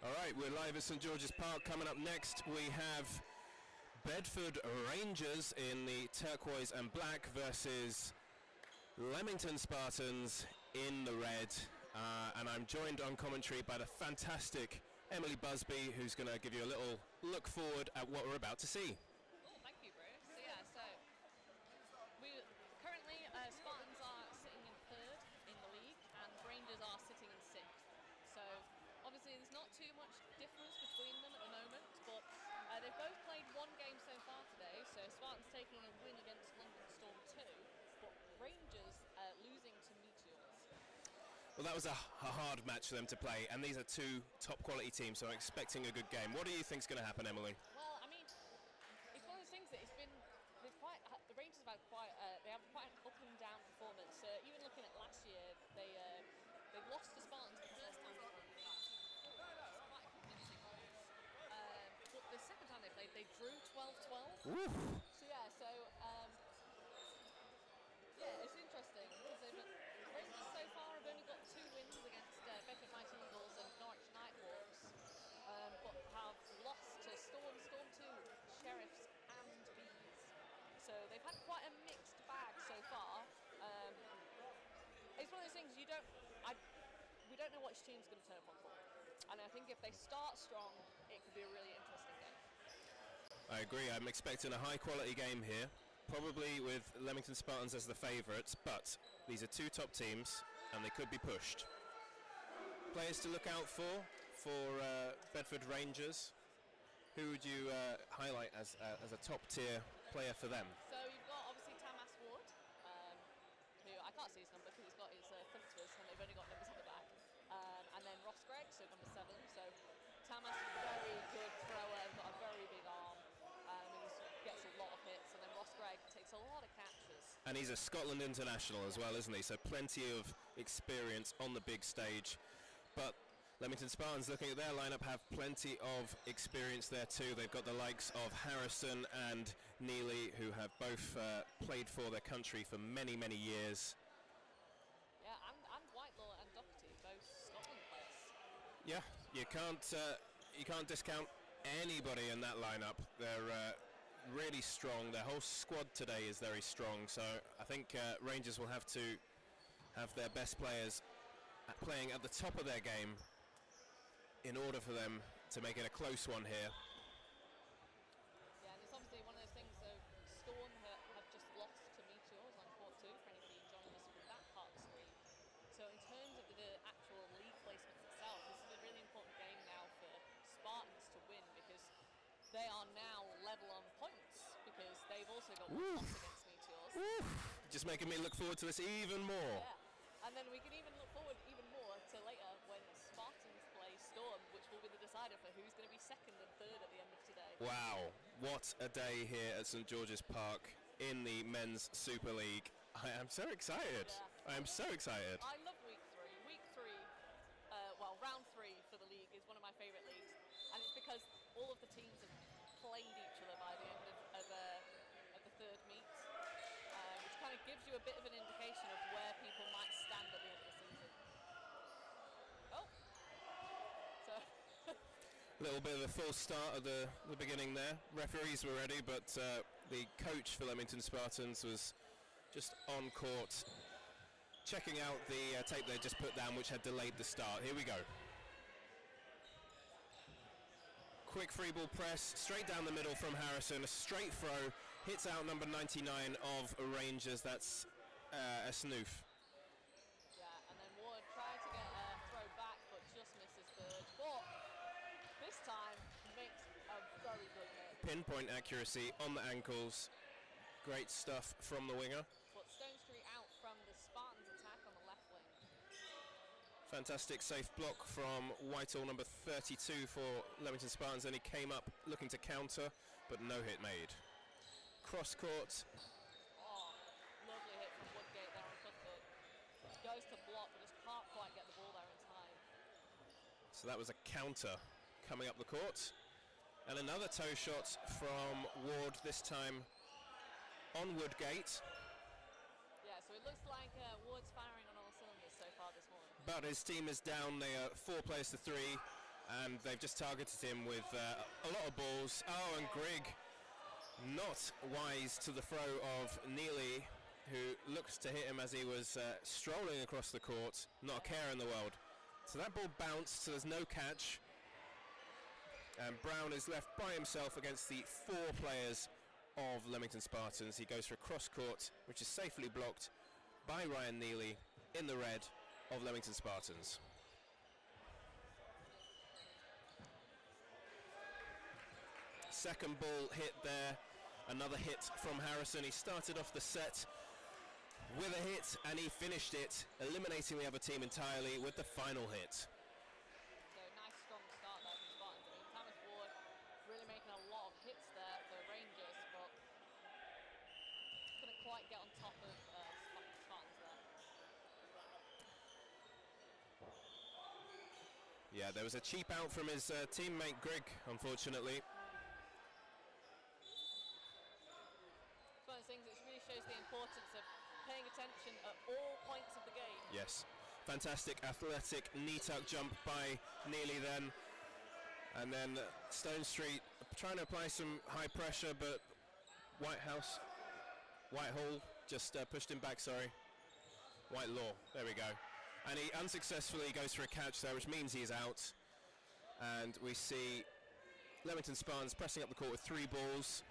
All right, we're live at St George's Park. Coming up next, we have Bedford Rangers in the turquoise and black versus Leamington Spartans in the red. And I'm joined on commentary by the fantastic Emily Busby, who's going to give you a little look forward at what we're about to see. Oh, thank you, Bruce. So we currently Spartans are sitting in third in the league, and Rangers are sitting in sixth. So obviously there's not too much difference between them at the moment, but they've both played one game so far today. So Spartans taking a win against London Storm 2, but Rangers losing to Meteors. Well, that was a hard match for them to play, and these are two top quality teams, so I'm expecting a good game. What do you think is going to happen, Emily? Well, I mean, it's one of those things that the Rangers have had quite an up and down performance. Even looking at last year, they lost to Spartans the first time they played. Quite a convincing loss. But the second time they played, they drew 12-12. It's interesting because Rangers so far have only got 2 wins against Bedford Mighty Eagles and Norwich Nighthawks, but have lost to Storm 2, Sheriffs and Bees. So they've had quite a mixed bag so far. It's one of those things we don't know which team's going to turn up on form. And I think if they start strong, it could be a really interesting game. I agree. I'm expecting a high quality game here. Probably with Leamington Spartans as the favourites, but these are two top teams and they could be pushed. Players to look out for Bedford Rangers. Who would you highlight as a top tier player for them? So you've got obviously Tamas Ward, who I can't see his number because he's got his thumpers and they've only got numbers on the back. And then Ross Gregg, so number 7. So Tamas, very good thrower, got a very big arm. He gets a lot of hits, and then Ross Gregg takes a lot of catches. And he's a Scotland international as well, isn't he? So plenty of experience on the big stage. But Leamington Spartans, looking at their lineup, have plenty of experience there too. They've got the likes of Harrison and Neely, who have both played for their country for many, many years. Yeah, and Whitelaw and Doherty, both Scotland players. Yeah, you can't discount anybody in that lineup. They're really strong. Their whole squad today is very strong. So I think Rangers will have to have their best players playing at the top of their game in order for them to make it a close one here. Yeah, and it's obviously one of those things. So Storm have just lost to Meteors on court 2 for anybody joining us from that part of the league. So in terms of the actual league placements itself, this is a really important game now for Spartans to win, because they are now level on points because they've also got 1 loss against Meteors. Just making me look forward to this even more. Yeah. And then we can even look forward even more to later when Spartans play Storm, which will be the decider for who's going to be second and third at the end of today. Wow, what a day here at St George's Park in the Men's Super League. I am so excited. Yeah. I am so excited. I love week 3. Week 3, round 3 for the league is one of my favourite leagues, and it's because all of the teams have played each other by the end of the third meet, which kind of gives you a bit of an indication of where people might stand at the end of the season. Oh, so A little bit of a false start at the beginning there. Referees were ready, but the coach for Leamington Spartans was just on court checking out the tape they just put down, which had delayed the start. Here we go. Quick free ball press, straight down the middle from Harrison. A straight throw, hits out number 99 of Rangers. That's a snoof. Yeah, and then Ward tried to get a throw back, but just misses Burge. But this time, makes a very good hit. Pinpoint accuracy on the ankles. Great stuff from the winger. But Stone Street out from the Spartans attack on the left wing. Fantastic safe block from Whitehall, number 32 for Leamington Spartans. Then he came up looking to counter, but no hit made. Cross court. Oh, lovely hit from Woodgate there on Cuthbert. Goes to block, but just can't quite get the ball there in time. So that was a counter coming up the court. And another toe shot from Ward, this time on Woodgate. Yeah, so it looks like Ward's firing on all cylinders so far this morning. But his team is down. They are 4 players to 3. and they've just targeted him with a lot of balls. Oh, and Grigg not wise to the throw of Neely, who looks to hit him as he was strolling across the court. Not a care in the world. So that ball bounced, so there's no catch. And Brown is left by himself against the 4 players of Leamington Spartans. He goes for a cross court, which is safely blocked by Ryan Neely in the red of Leamington Spartans. Second ball hit there, another hit from Harrison. He started off the set with a hit and he finished it, eliminating the other team entirely with the final hit. So nice strong start there from Spartans. I mean, Thomas Ward really making a lot of hits there for Rangers, but couldn't quite get on top of Spartans there. Yeah, there was a cheap out from his teammate Grigg, unfortunately. It's one of those things that really shows the importance of paying attention at all points of the game. Yes, fantastic athletic knee tuck jump by Neely then. And then Stone Street trying to apply some high pressure, but Whitehall just pushed him back, sorry. Whitelaw, there we go. And he unsuccessfully goes for a catch there, which means he is out. And we see Leamington Spartans pressing up the court with 3 balls.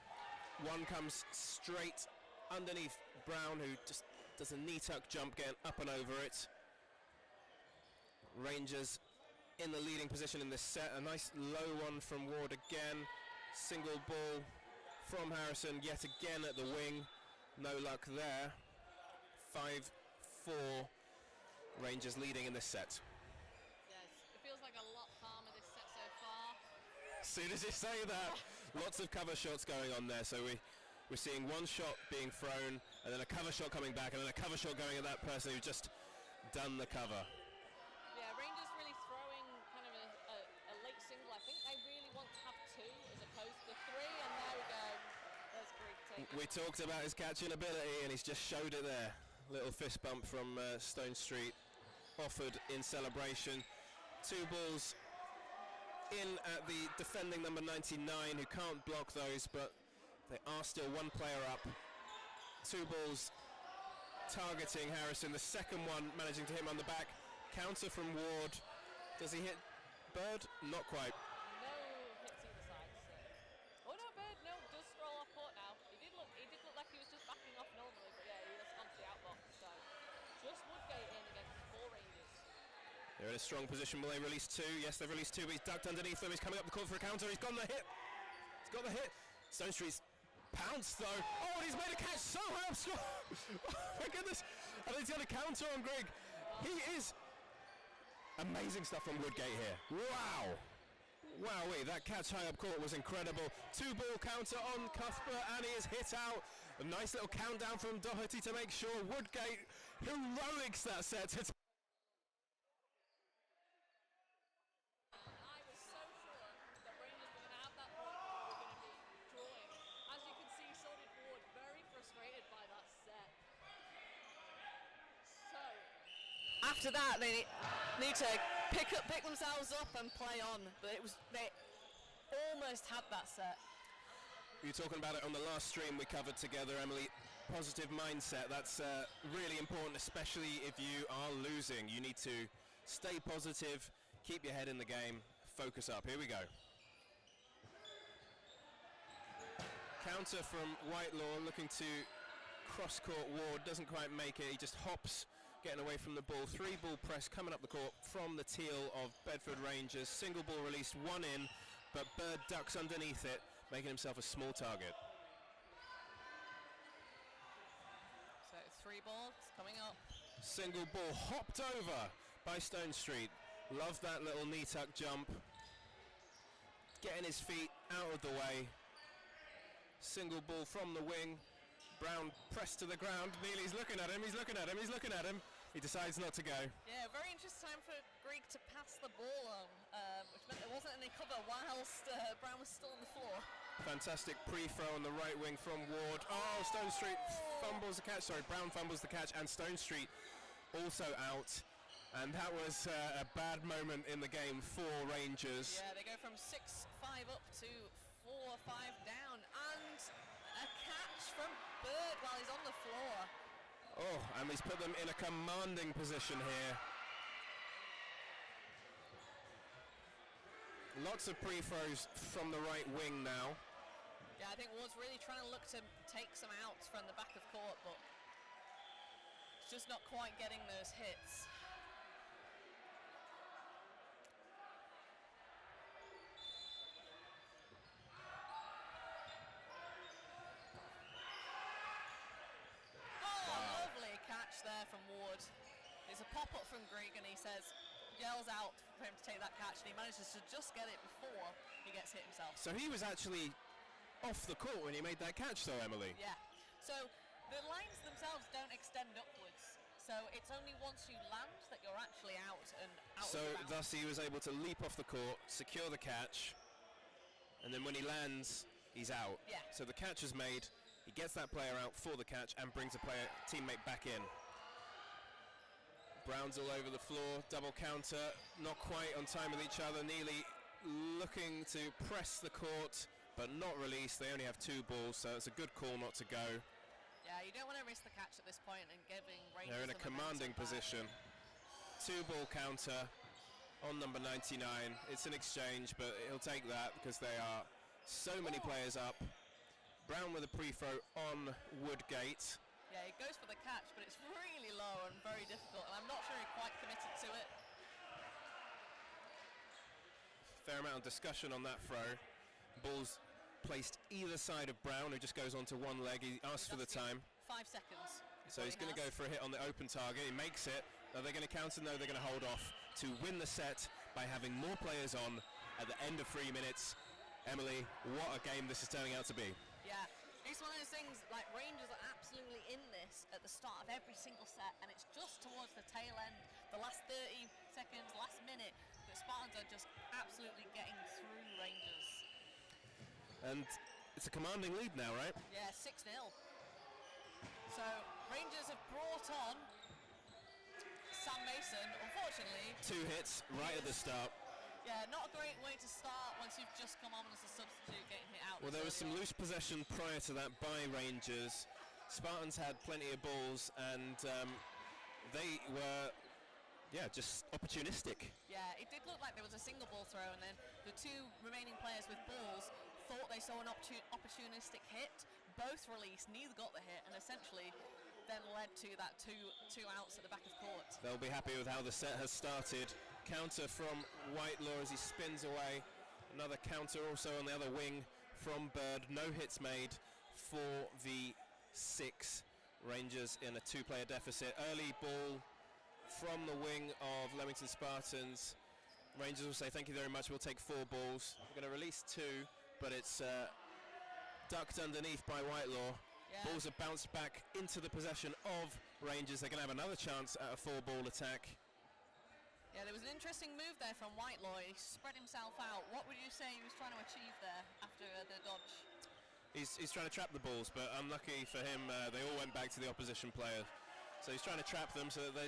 One comes straight underneath Brown, who just does a knee tuck jump, getting up and over it. Rangers in the leading position in this set. A nice low one from Ward again. Single ball from Harrison yet again at the wing. No luck there. 5-4. Rangers leading in this set. Yes, it feels like a lot calmer this set so far. As soon as you say that, lots of cover shots going on there. So we're seeing one shot being thrown, and then a cover shot coming back, and then a cover shot going at that person who just done the cover. Yeah, Rangers really throwing kind of a late single. I think they really want to have 2 as opposed to 3, and there we go. There's Grigg taking. We talked about his catching ability, and he's just showed it there. Little fist bump from Stone Street, offered in celebration. 2 balls in at the defending number 99, who can't block those, but they are still 1 player up. 2 balls targeting Harrison. The second one managing to hit him on the back. Counter from Ward. Does he hit Bird? Not quite. No hits either side. So. Oh no, Bird, no, does scroll off court now. He did look like he was just backing off normally, but yeah, he has gone to the outbox. So just Woodgate in against 4 Rangers. They're in a strong position. Will they release 2? Yes, they've released 2, but he's ducked underneath them. He's coming up the court for a counter. He's got the hit. He's got the hit. Stone Street's pounced though. Oh, and he's made a catch so high up. Oh my goodness. I think he's got a counter on Grigg. He is. Amazing stuff from Woodgate here. Wow. Wowee, that catch high up court was incredible. 2 ball counter on Cuthbert, and he is hit out. A nice little countdown from Doherty to make sure Woodgate heroics that set. I was so sure that Rangers were going to have that point and we were going to be drawing. As you can see, so did Ward, very frustrated by that set. So, after that, they need to pick themselves up and play on. But they almost had that set. You were talking about it on the last stream we covered together, Emily. Positive mindset, that's really important, especially if you are losing. You need to stay positive, keep your head in the game, focus up. Here we go. Counter from Whitelaw, looking to cross-court Ward, doesn't quite make it. He just hops, getting away from the ball. 3 ball press coming up the court from the teal of Bedford Rangers. Single ball released, 1 in, but Bird ducks underneath it, making himself a small target. So 3 balls coming up. Single ball hopped over by Stone Street. Love that little knee tuck jump. Getting his feet out of the way. Single ball from the wing. Brown pressed to the ground. Neely's looking at him, he's looking at him, he's looking at him. He decides not to go. Yeah, very interesting time for Grigg to pass the ball on, which meant there wasn't any cover whilst Brown was still on the floor. Fantastic pre-throw on the right wing from Ward. Oh, Stone Street fumbles the catch. Sorry, Brown fumbles the catch, and Stone Street also out. And that was a bad moment in the game for Rangers. Yeah, they go from 6-5 up to 4-5 down. And a catch from Bird while he's on the floor. Oh, and he's put them in a commanding position here. Lots of pre-throws from the right wing now. Yeah, I think Ward's really trying to look to take some outs from the back of court, but it's just not quite getting those hits. Lovely catch there from Ward. It's a pop-up from Greg, and he says, yells out for him to take that catch, and he manages to just get it before he gets hit himself. So he was actually off the court when he made that catch, though, Emily. Yeah. So the lines themselves don't extend upwards. So it's only once you land that you're actually out and out. So of the bounds. thus he was able to leap off the court, secure the catch, and then when he lands, he's out. Yeah. So the catch is made. He gets that player out for the catch and brings a teammate back in. Brown's all over the floor, double counter, not quite on time with each other. Neely looking to press the court, but not release. They only have 2 balls, so it's a good call not to go. Yeah, you don't want to risk the catch at this point and giving Rangers. They're in a commanding position. 2-ball counter on number 99. It's an exchange, but he'll take that because they are so many players up. Brown with a pre-throw on Woodgate. Yeah, he goes for the catch, but it's really low and very difficult, and I'm not sure he quite committed to it. Fair amount of discussion on that throw. Ball's placed either side of Brown, who just goes onto one leg. He asks for the time. 5 seconds. So he's going to go for a hit on the open target. He makes it. Are they going to counter? No, they're going to hold off to win the set by having more players on at the end of 3 minutes. Emily, what a game this is turning out to be. Yeah, it's one of those things, like Rangers are absolutely in this at the start of every single set, and it's just towards the tail end, the last 30 seconds, last minute, that Spartans are just absolutely getting through Rangers. And it's a commanding lead now, right? Yeah, 6-0. So Rangers have brought on Sam Mason, unfortunately. 2 hits right at the start. Yeah, not a great way to start once you've just come on as a substitute getting hit out. Well, there was some loose possession prior to that by Rangers. Spartans had plenty of balls, and they were, just opportunistic. Yeah, it did look like there was a single ball throw, and then the 2 remaining players with balls thought they saw an opportunistic hit. Both released, neither got the hit, and essentially then led to that two outs at the back of court. They'll be happy with how the set has started. Counter from Whitelaw as he spins away. Another counter also on the other wing from Bird. No hits made for the 6 Rangers in a 2-player deficit. Early ball from the wing of Leamington Spartans. Rangers will say thank you very much, we'll take 4 balls. We're going to release 2, but it's ducked underneath by Whitelaw. Yeah. Balls are bounced back into the possession of Rangers. They're going to have another chance at a 4-ball attack. Yeah, there was an interesting move there from Whitelaw. He spread himself out. What would you say he was trying to achieve there after the dodge? He's trying to trap the balls, but unlucky for him, they all went back to the opposition player. So he's trying to trap them so that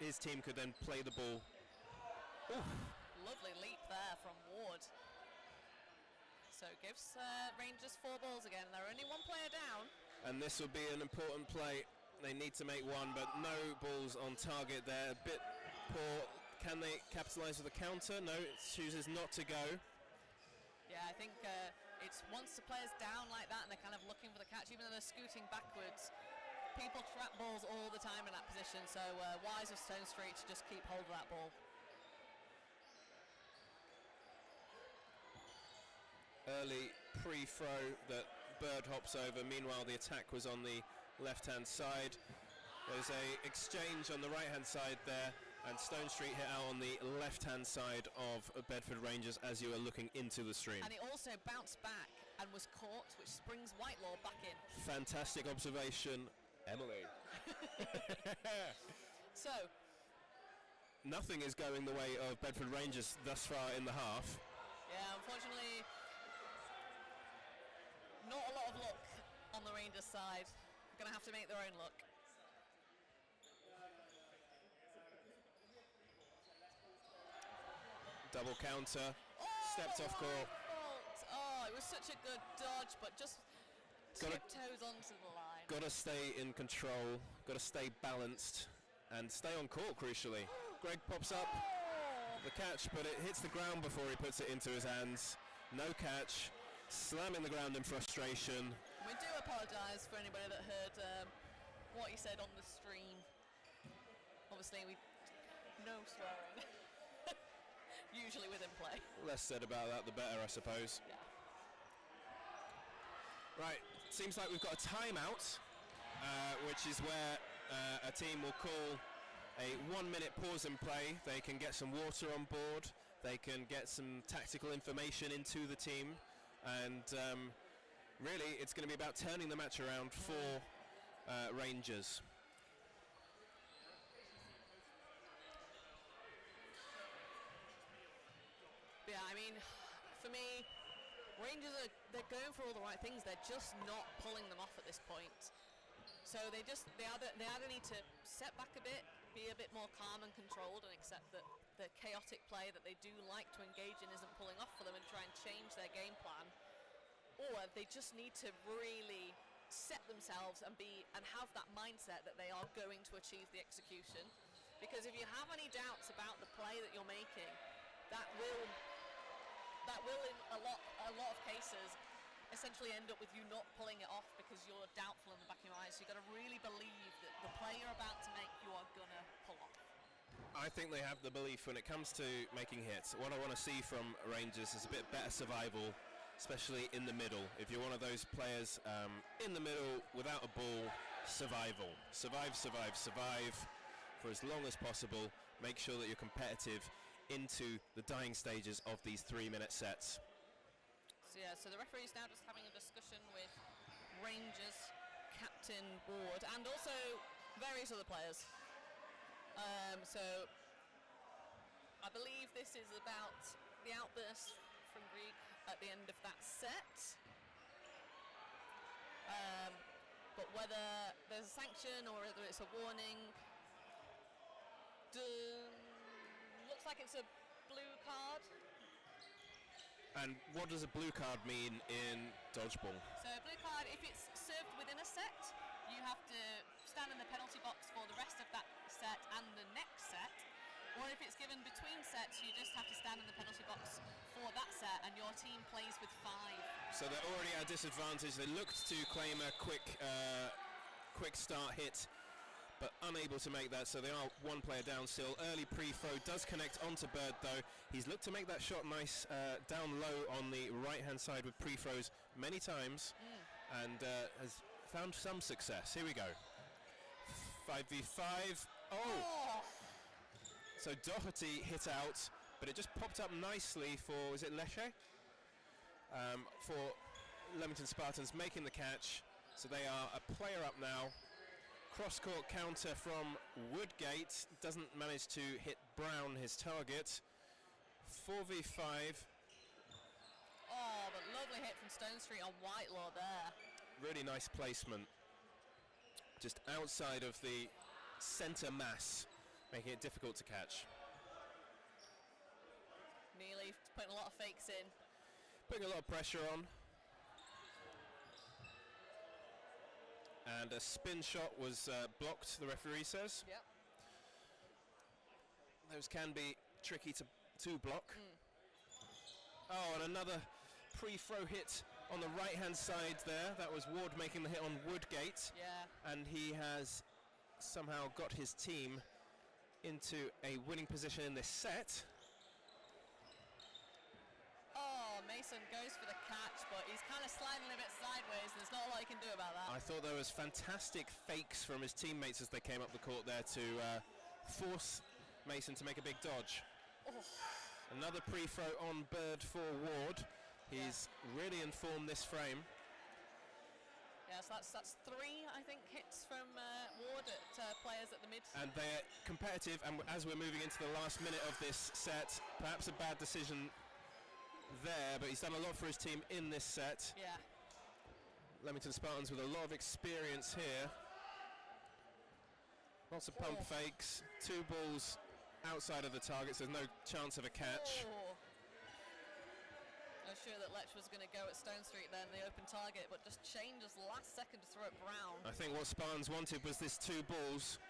his team could then play the ball. Oof. Lovely leap there from Ward. So gives Rangers 4 balls again. They're only 1 player down. And this will be an important play. They need to make 1, but no balls on target there. A bit poor. Can they capitalise with a counter? No, it chooses not to go. Yeah, I think it's once the player's down like that and they're kind of looking for the catch, even though they're scooting backwards, people trap balls all the time in that position, so wise of Stone Street to just keep hold of that ball. Early pre-throw that Bird hops over. Meanwhile, the attack was on the left-hand side. There's a exchange on the right-hand side there, and Stone Street hit out on the left-hand side of Bedford Rangers as you are looking into the stream. And it also bounced back and was caught, which brings Whitelaw back in. Fantastic observation, Emily. So, nothing is going the way of Bedford Rangers thus far in the half. yeah, unfortunately, not a lot of luck on the Rangers side. Going to have to make their own luck. Double counter. Oh, Stepped off court. Oh, it was such a good dodge, but just tiptoes onto the line. Got to stay in control. Got to stay balanced and stay on court. Crucially, Greg pops up the catch, but it hits the ground before he puts it into his hands. No catch. Slamming the ground in frustration. We do apologise for anybody that heard what he said on the stream. Obviously, no swearing. Usually within play. Less said about that, the better, I suppose. Yeah. Right, seems like we've got a timeout, which is where a team will call a 1 minute pause in play. They can get some water on board. They can get some tactical information into the team. And really, it's going to be about turning the match around for Rangers. Yeah, I mean, for me, Rangers they're going for all the right things. They're just not pulling them off at this point. So they either need to set back a bit, be a bit more calm and controlled, and accept that the chaotic play that they do like to engage in isn't pulling off for them, and try and change their game plan, or they just need to really set themselves and have that mindset that they are going to achieve the execution. Because if you have any doubts about the play that you're making, that will in a lot of cases essentially end up with you not pulling it off because you're doubtful in the back of your eyes. So you've got to really believe that the play you're about to make, you are gonna pull off. I think they have the belief when it comes to making hits. What I want to see from Rangers is a bit better survival, especially in the middle. If you're one of those players in the middle without a ball, survival. Survive for as long as possible. Make sure that you're competitive into the dying stages of these 3-minute sets. So the referee's now just having a discussion with Rangers captain Ward and also various other players. So I believe this is about the outburst from Greek at the end of that set. But whether there's a sanction or whether it's a warning, looks like it's a blue card. And what does a blue card mean in dodgeball? So a blue card, if it's served within a set, you have to stand in the penalty box for the rest of that set and the next set. Or if it's given between sets, you just have to stand in the penalty box for that set and your team plays with 5. So they're already at a disadvantage. They looked to claim a quick start hit, but unable to make that, so they are one player down still. Early pre-throw does connect onto Bird though. He's looked to make that shot nice down low on the right-hand side with pre-throws many times and has found some success. Here we go. 5v5. Oh! So Doherty hit out, but it just popped up nicely for, is it Leche? For Leamington Spartans making the catch. So they are a player up now. Cross-court counter from Woodgate. Doesn't manage to hit Brown, his target. 4v5. Oh, but lovely hit from Stone Street on Whitelaw there. Really nice placement. Just outside of the centre mass, making it difficult to catch. Neely putting a lot of fakes in. Putting a lot of pressure on. And a spin shot was blocked, the referee says. Yep. Those can be tricky to block. Oh, and another pre-throw hit on the right-hand side there. That was Ward making the hit on Woodgate. Yeah. And he has somehow got his team into a winning position in this set. Oh, Mason goes for the catch, but he's kind of sliding a bit sideways. There's not a lot he can do about that. I thought there was fantastic fakes from his teammates as they came up the court there to force Mason to make a big dodge. Oh. Another pre-throw on Bird for Ward. He's really informed this frame. Yeah, so that's 3, I think, hits from Ward at players at the mid. And they're competitive, and as we're moving into the last minute of this set, perhaps a bad decision there, but he's done a lot for his team in this set. Yeah. Leamington Spartans with a lot of experience here. Lots of pump fakes, 2 balls outside of the targets, there's no chance of a catch. Oh. sure that Lech was going to go at Stone Street then, the open target, but just changes last second to throw at Brown. I think what Spartans wanted was this 2 balls,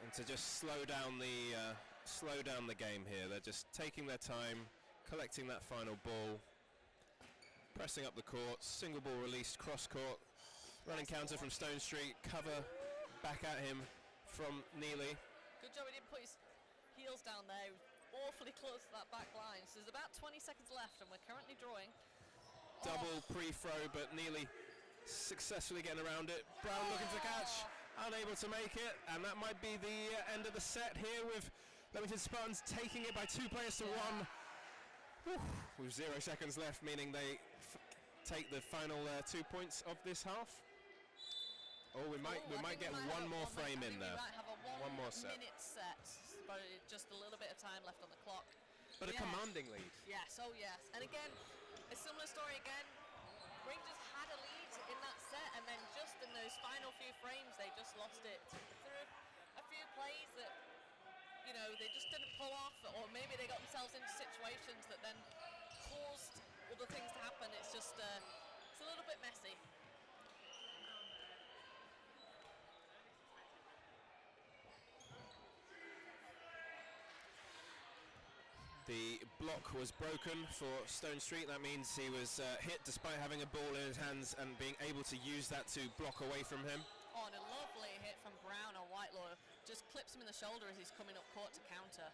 and to just slow down the game here. They're just taking their time, collecting that final ball, pressing up the court, single ball released cross court, running counter from Stone Street, cover back at him from Neely. Good job he didn't put his heels down there. He was awfully close to that back line. So there's about 20 seconds left and we're currently drawing. Double pre-throw, but Neely successfully getting around it. Brown looking to catch, unable to make it, and that might be the end of the set here with Leamington Spartans taking it by 2 players to 1. Whew, with 0 seconds left, meaning they take the final 2 points of this half. Oh, we might get one more frame in there. We might have a one more set. minute set, but just a little bit of time left on the clock. But a commanding lead. Yes, oh yes. And again, a similar story again. Rangers had a lead in that set, and then just in those final few frames, they just lost it. Through a few plays that, you know, they just didn't pull off, or maybe they got themselves into situations that then caused other things to happen. It's just, it's a little bit messy. The block was broken for Stone Street. That means he was hit despite having a ball in his hands and being able to use that to block away from him. Oh, and a lovely hit from Brown or Whitelaw. Just clips him in the shoulder as he's coming up court to counter.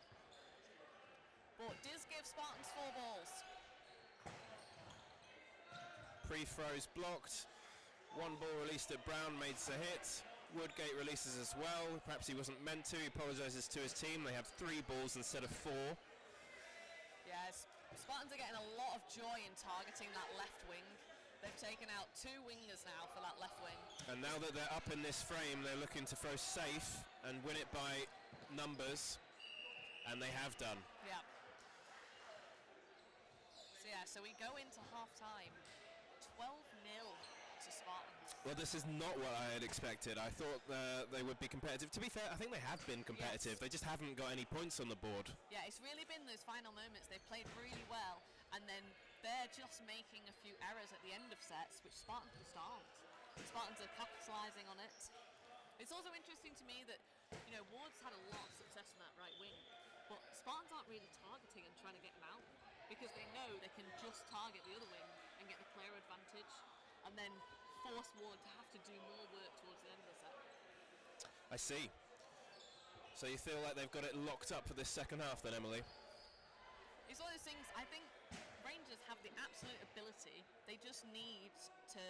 But does give Spartans 4 balls. Pre-throws blocked. 1 ball released at Brown, made a hit. Woodgate releases as well. Perhaps he wasn't meant to. He apologises to his team. They have 3 balls instead of 4. Yes, Spartans are getting a lot of joy in targeting that left wing. They've taken out 2 wingers now for that left wing. And now that they're up in this frame, they're looking to throw safe and win it by numbers, and they have done. Yeah. So we go into half-time, 12-0 to Spartans. Well, this is not what I had expected. I thought they would be competitive. To be fair, I think they have been competitive. Yes. They just haven't got any points on the board. Yeah, it's really been those final moments. They've played really well, and then they're just making a few errors at the end of sets, which Spartans just aren't. Spartans are capitalising on it. It's also interesting to me that, you know, Ward's had a lot of success in that right wing, but Spartans aren't really targeting and trying to get him out because they know they can just target the other wing and get the player advantage, and then force Ward to have to do more work towards the end of the set. I see. So you feel like they've got it locked up for this second half then, Emily? It's one of those things, I think Rangers have the absolute ability. They just need to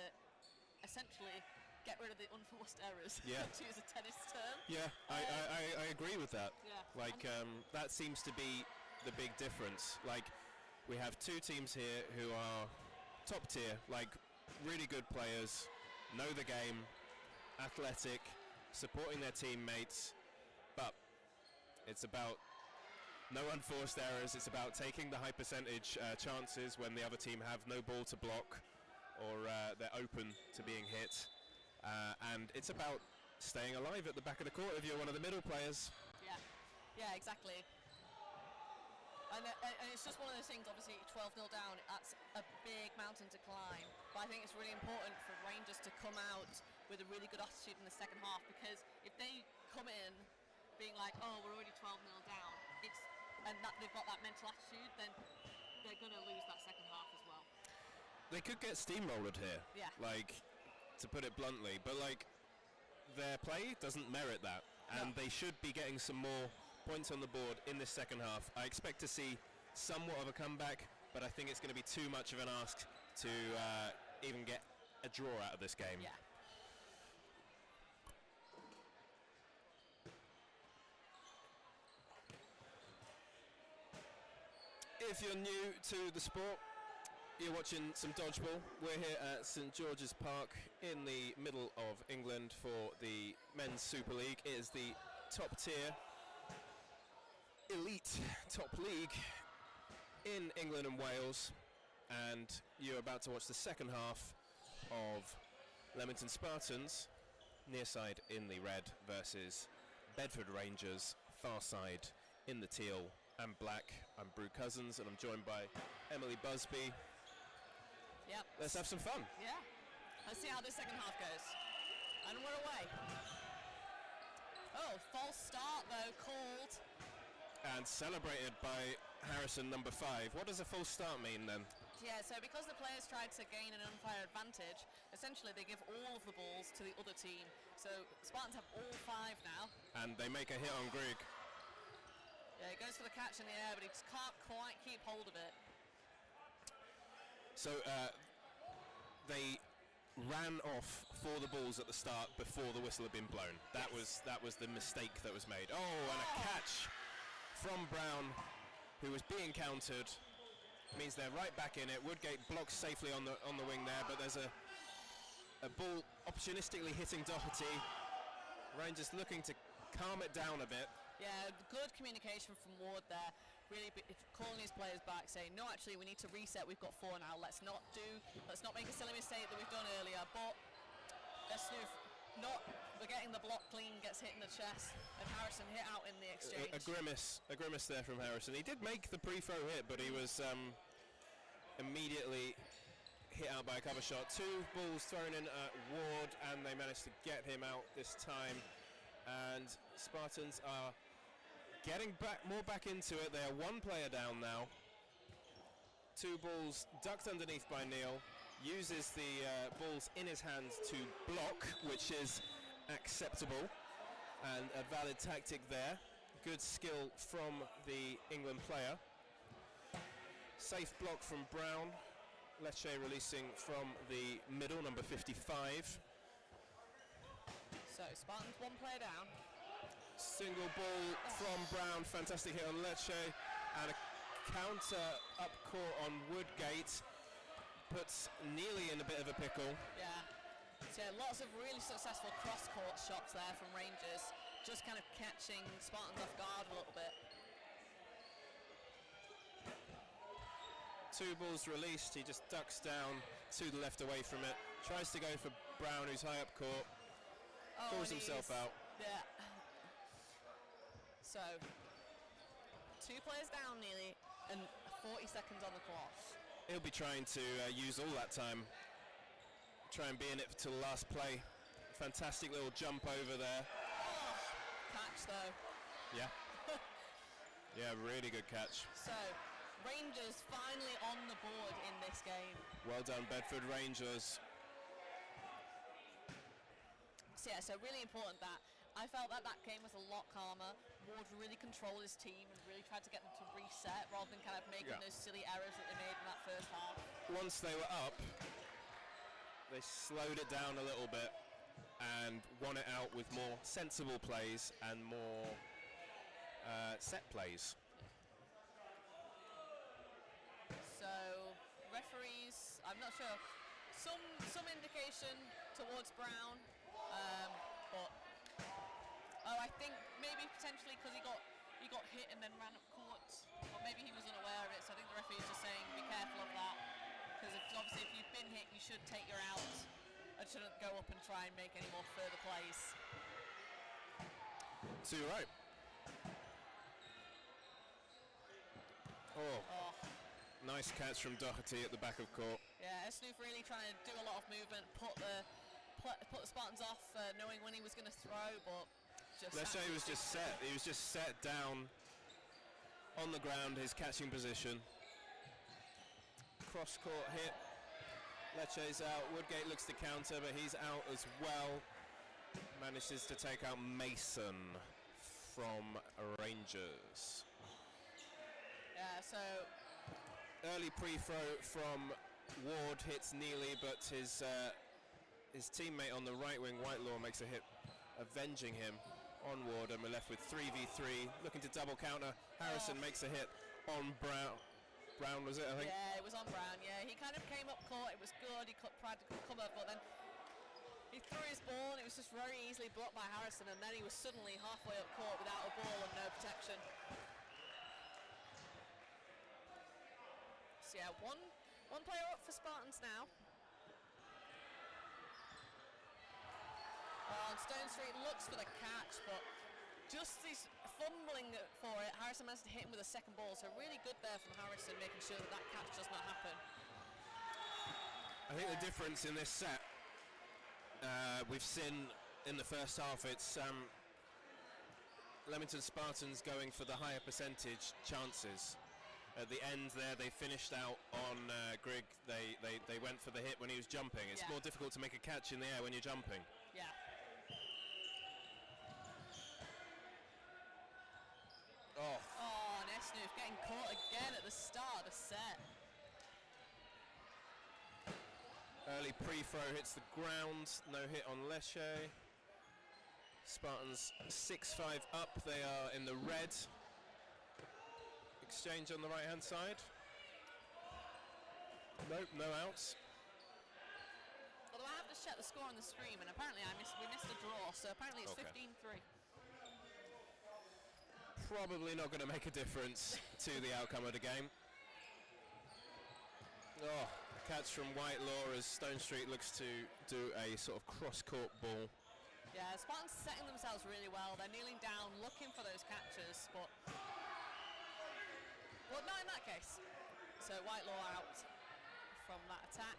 essentially get rid of the unforced errors, to use a tennis term. Yeah, I agree with that. Yeah. Like, that seems to be the big difference. Like, we have 2 teams here who are top tier, like really good players, know the game, athletic, supporting their teammates, but it's about no unforced errors. It's about taking the high percentage chances when the other team have no ball to block or they're open to being hit, and it's about staying alive at the back of the court if you're one of the middle players. Yeah, exactly. And it's just one of those things, obviously 12-0 down, that's a big mountain to climb. But I think it's really important for Rangers to come out with a really good attitude in the second half, because if they come in being like, oh, we're already 12-0 down, and that they've got that mental attitude, then they're going to lose that second half as well. They could get steamrolled here, like, to put it bluntly, but like, their play doesn't merit that, and they should be getting some more points on the board in this second half. I expect to see somewhat of a comeback, but I think it's going to be too much of an ask to even get a draw out of this game. Yeah. If you're new to the sport, you're watching some dodgeball. We're here at St George's Park in the middle of England for the Men's Super League. It is the top tier, elite top league in England and Wales, and you're about to watch the second half of Leamington Spartans, near side in the red, versus Bedford Rangers, far side in the teal, and Black. I'm Brew Cousins, and I'm joined by Emily Busby. Yep. Let's have some fun. Yeah. Let's see how the second half goes. And we're away. Oh, false start though, called. And celebrated by Harrison, number 5. What does a false start mean then? Yeah, so because the players tried to gain an unfair advantage, essentially they give all of the balls to the other team. So Spartans have all 5 now. And they make a hit on Grieg. Yeah, he goes for the catch in the air, but he just can't quite keep hold of it. So they ran off for the balls at the start before the whistle had been blown. That was the mistake that was made. Oh, and a catch from Brown, who was being countered. Means they're right back in it. Woodgate blocks safely on the wing there, but there's a ball opportunistically hitting Doherty. Rangers looking to calm it down a bit. Yeah, good communication from Ward there. Really calling his players back, saying, no, actually, we need to reset. We've got 4 now. Let's not make a silly mistake that we've done earlier. But we're getting the block clean, gets hit in the chest, and Harrison hit out in the exchange. A grimace there from Harrison. He did make the pre-throw hit, but he was immediately hit out by a cover shot. 2 balls thrown in at Ward, and they managed to get him out this time. And Spartans are getting more back into it. They are 1 player down now. 2 balls ducked underneath by Neal. Uses the balls in his hands to block, which is acceptable and a valid tactic there. Good skill from the England player. Safe block from Brown. Lecce releasing from the middle, number 55. So Spartans 1 player down. Single ball from Brown, fantastic hit on Lecce, and a counter up court on Woodgate puts Neely in a bit of a pickle. Yeah. So lots of really successful cross-court shots there from Rangers, just kind of catching Spartans off guard a little bit. 2 balls released, he just ducks down to the left away from it, tries to go for Brown, who's high up court, pulls himself out. Yeah. So 2 players down nearly, and 40 seconds on the clock. He'll be trying to use all that time, try and be in it till the last play. Fantastic little jump over there. Oh, catch though. Yeah. Yeah, really good catch. So Rangers finally on the board in this game. Well done, Bedford Rangers. So yeah, so really important that I felt that game was a lot calmer. Ward really controlled his team and really tried to get them to reset rather than kind of making those silly errors that they made in that first half. Once they were up, they slowed it down a little bit and won it out with more sensible plays and more set plays. So referees, I'm not sure, some indication towards Brown, but I think maybe potentially because he got hit and then ran up court, but maybe he was unaware of it. So I think the referee is just saying be careful of that, because obviously if you've been hit, you should take your out and shouldn't go up and try and make any more further plays. So you're right. Oh. Nice catch from Doherty at the back of court. Yeah, Esnoof really trying to do a lot of movement, put the Spartans off, knowing when he was going to throw, but Lecce was just set. He was just set down on the ground, his catching position. Cross court hit. Lecce's out. Woodgate looks to counter, but he's out as well. Manages to take out Mason from Rangers. Yeah, so early pre-throw from Ward hits Neely, but his teammate on the right wing, Whitelaw, makes a hit, avenging him on Ward, and we're left with 3v3, looking to double counter. Harrison makes a hit on Brown. Brown was it, I think? Yeah, it was on Brown, yeah. He kind of came up court, it was good, he tried to come up, but then he threw his ball and it was just very easily blocked by Harrison, and then he was suddenly halfway up court without a ball and no protection. So yeah, one player up for Spartans now. And Stone Street looks for the catch, but just he's fumbling for it. Harrison managed to hit him with a second ball, so really good there from Harrison, making sure that that catch does not happen. I think the difference in this set, we've seen in the first half, it's Leamington Spartans going for the higher percentage chances. At the end there, they finished out on Grigg. They went for the hit when he was jumping. It's more difficult to make a catch in the air when you're jumping. Yeah. Oh, and Esnoof getting caught again at the start of the set. Early pre-throw hits the ground, no hit on Leche. Spartans 6-5 up, they are in the red. Exchange on the right-hand side. Nope, no outs. Although I have to check the score on the screen, and apparently we missed a draw, so apparently it's 15-3. Probably not going to make a difference to the outcome of the game. Oh, catch from Whitelaw as Stone Street looks to do a sort of cross-court ball. Yeah, Spartans setting themselves really well. They're kneeling down, looking for those catches, but not in that case. So Whitelaw out from that attack.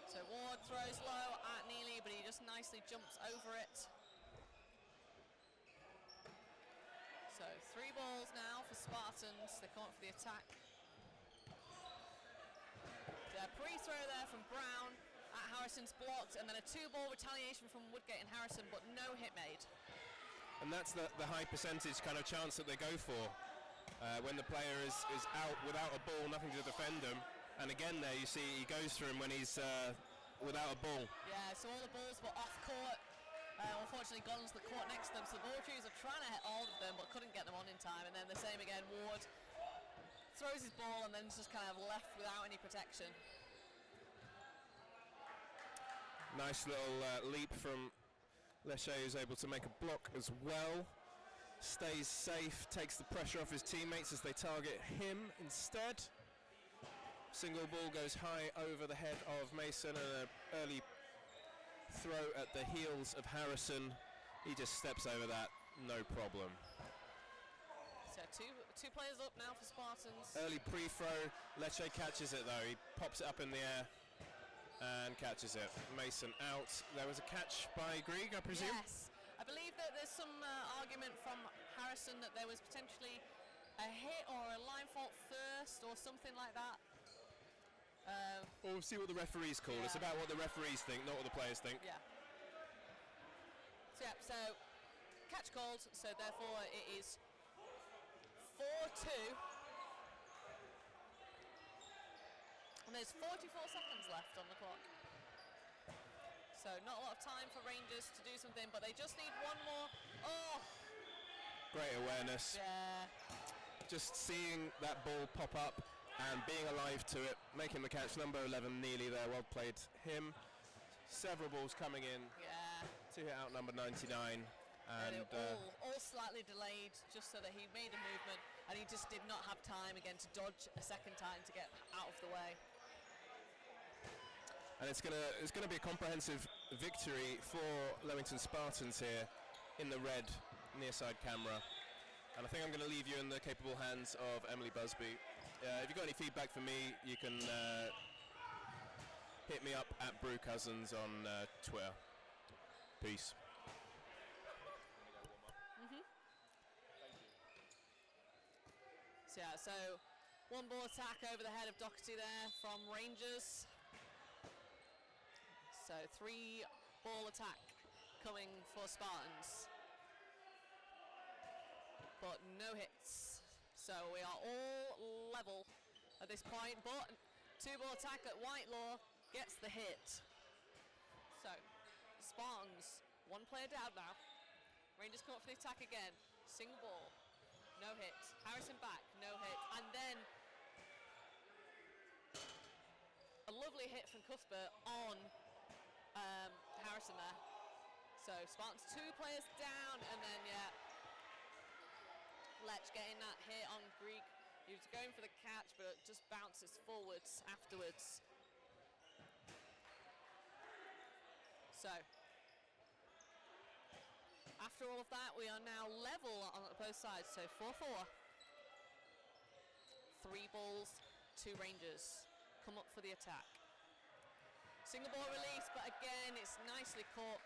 So Ward throws low at Neely, but he just nicely jumps over it. So 3 balls now for Spartans. They come up for the attack. A pre-throw there from Brown at Harrison's blocked, and then a 2-ball retaliation from Woodgate and Harrison, but no hit made. And that's the high percentage kind of chance that they go for. When the player is out without a ball, nothing to defend him. And again there you see he goes for him when he's without a ball. Yeah, so all the balls were off court. Unfortunately gone onto the court next to them, so the ball retrievers are trying to hit all of them but couldn't get them on in time. And then the same again, Ward throws his ball and then just kind of left without any protection. Nice little leap from Leche, who's able to make a block as well. Stays safe, takes the pressure off his teammates as they target him instead. Single ball goes high over the head of Mason, and an early throw at the heels of Harrison. He just steps over that, no problem. So two players up now for Spartans. Early pre-throw, Leche catches it though. He pops it up in the air and catches it. Mason out. There was a catch by Grigg, I presume? Yes. I believe that there's some argument from Harrison that there was potentially a hit or a line fault first or something like that. We'll see what the referees call. It's about what the referees think, not what the players think. Yeah. So catch called, so therefore it is 4-2. And there's 44 seconds left on the clock. So not a lot of time for Rangers to do something, but they just need one more. Oh! Great awareness. Yeah. Just seeing that ball pop up and being alive to it, making the catch. Number 11, Neely there, well played him. Several balls coming in to hit out number 99. And all slightly delayed, just so that he made a movement, and he just did not have time again to dodge a second time to get out of the way. And it's gonna be a comprehensive victory for Leamington Spartans here in the red near side camera. And I think I'm going to leave you in the capable hands of Emily Busby. If you've got any feedback for me, you can hit me up at Brew Cousins on Twitter. Peace. So one ball attack over the head of Doherty there from Rangers. So 3-ball attack coming for Spartans. But no hits. So we are all level at this point, but 2-ball attack at Whitelaw gets the hit. So Spartans, one player down now. Rangers come up for the attack again. Single ball, no hit. Harrison back, no hit. And then a lovely hit from Cuthbert on Harrison there. So Spartans 2 players down, and then Lech getting that hit on Grigg. He was going for the catch, but it just bounces forwards afterwards. So After all of that, we are now level on both sides, so 4-4. 3 balls, 2 Rangers come up for the attack. Single ball release, but again, it's nicely caught.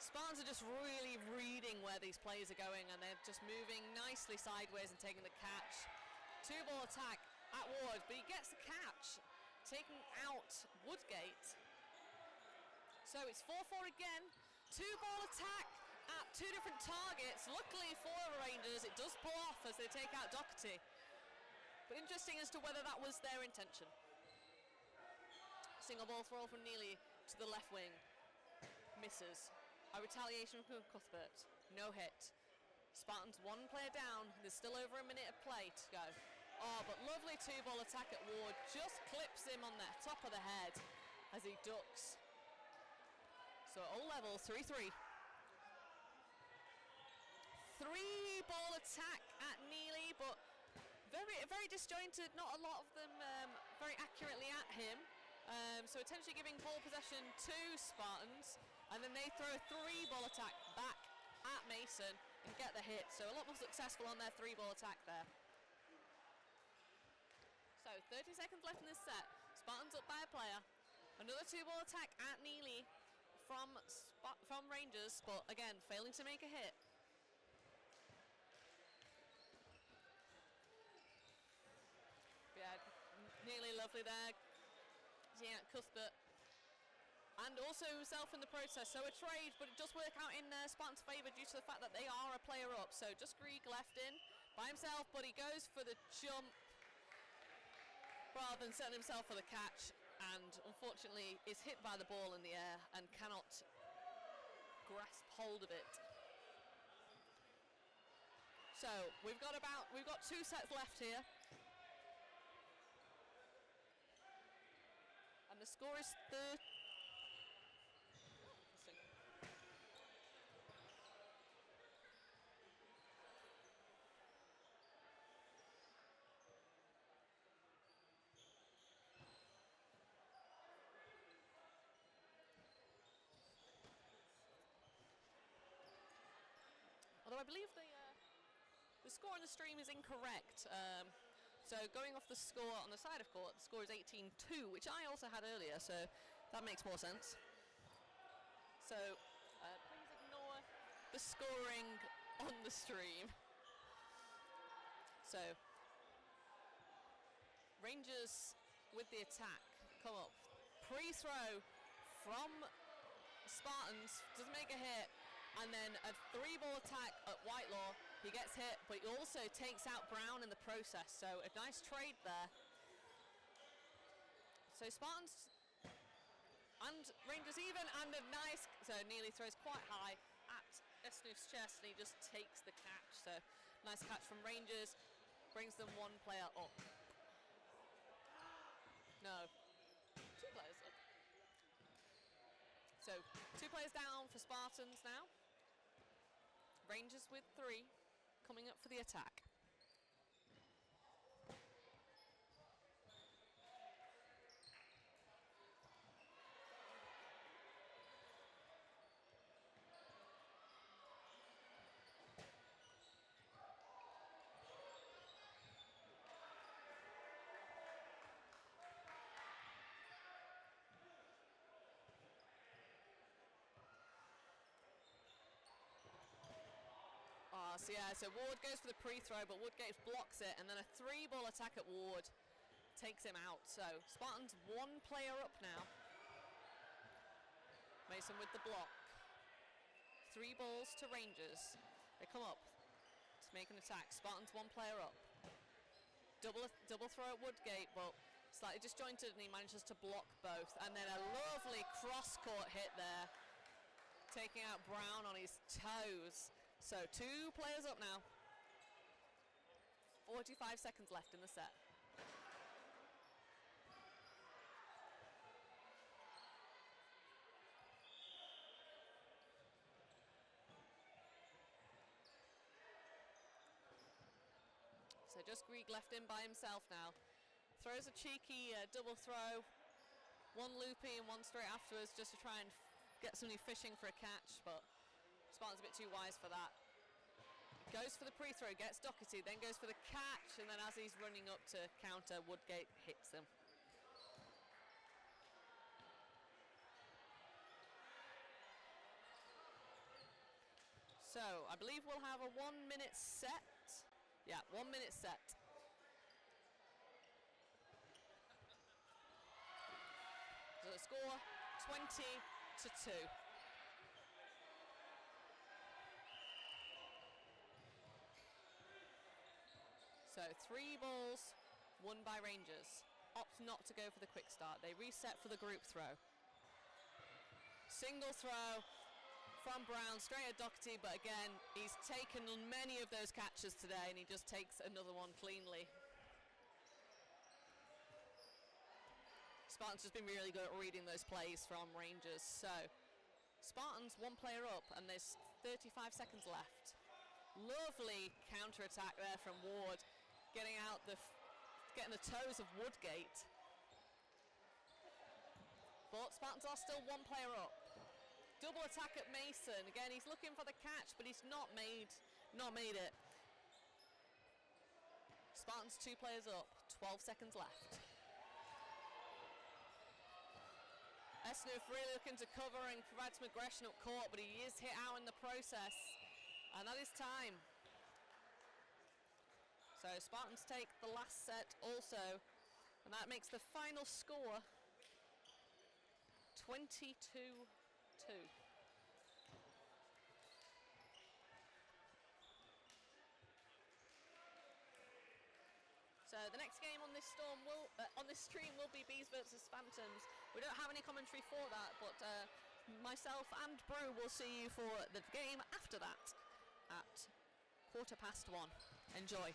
Spartans are just really reading where these players are going, and they're just moving nicely sideways and taking the catch. 2-ball attack at Ward, but he gets the catch, taking out Woodgate. So it's 4-4 again. 2-ball attack at 2 different targets. Luckily for the Rangers, it does pull off as they take out Doherty. But interesting as to whether that was their intention. Single ball throw from Neely to the left wing. Misses. A retaliation from Cuthbert. No hit. Spartans 1 player down. There's still over a minute of play to go. Oh, but lovely 2-ball attack at Ward. Just clips him on the top of the head as he ducks. So all level, 3-3. 3-ball attack at Neely, but very disjointed. Not a lot of them very accurately at him. So potentially giving ball possession to Spartans, and then they throw a 3-ball attack back at Mason and get the hit. So a lot more successful on their 3-ball attack there. So 30 seconds left in this set. Spartans up by a player. Another 2-ball attack at Neely from Rangers, but again failing to make a hit. Yeah, nearly lovely there. Yeah, Cuthbert. And also himself in the process, so a trade, but it does work out in Spartans' favour due to the fact that they are a player up. So just Grieg left in by himself, but he goes for the jump rather than setting himself for the catch, and unfortunately is hit by the ball in the air and cannot grasp hold of it. So we've got 2 sets left here. And the score is 30. Although I believe the score on the stream is incorrect. So going off the score on the side of court, the score is 18-2, which I also had earlier, so that makes more sense. So please ignore the scoring on the stream. So Rangers with the attack come up. Pre-throw from Spartans, doesn't make a hit, and then a 3-ball attack at Whitelaw. He gets hit, but he also takes out Brown in the process, so a nice trade there. So Spartans and Rangers even, and a nice, so Neely throws quite high at Esnuf's chest, and he just takes the catch. So nice catch from Rangers, brings them 1 player up. No, 2 players up. So 2 players down for Spartans now. Rangers with 3, coming up for the attack. So Ward goes for the pre-throw, but Woodgate blocks it, and then a 3-ball attack at Ward takes him out. So Spartans 1 player up now. Mason with the block. 3 balls to Rangers. They come up to make an attack. Spartans 1 player up. Double throw at Woodgate, but slightly disjointed, and he manages to block both. And then a lovely cross-court hit there, taking out Brown on his toes. So 2 players up now. 45 seconds left in the set. So just Grieg left in by himself now. Throws a cheeky double throw. 1 loopy and 1 straight afterwards just to try and get somebody fishing for a catch, but Spartan's a bit too wise for that. Goes for the pre-throw, gets Doherty, then goes for the catch, and then as he's running up to counter, Woodgate hits him. So, I believe we'll have a 1 minute set. Yeah, 1 minute set. So the score, 20-2. So 3 balls won by Rangers. Opt not to go for the quick start. They reset for the group throw. Single throw from Brown, straight at Doherty, but again, he's taken many of those catches today and he just takes another one cleanly. Spartans just been really good at reading those plays from Rangers. So Spartans 1 player up and there's 35 seconds left. Lovely counter-attack there from Ward, getting the toes of Woodgate. But Spartans are still 1 player up. Double attack at Mason. Again, he's looking for the catch, but he's not made it. Spartans 2 players up, 12 seconds left. Esnuff really looking to cover and provide some aggression up court, but he is hit out in the process. And that is time. So Spartans take the last set also, and that makes the final score 22-2. So the next game on this stream will be Bees versus Phantoms. We don't have any commentary for that, but myself and Brew will see you for the game after that at 1:15. Enjoy.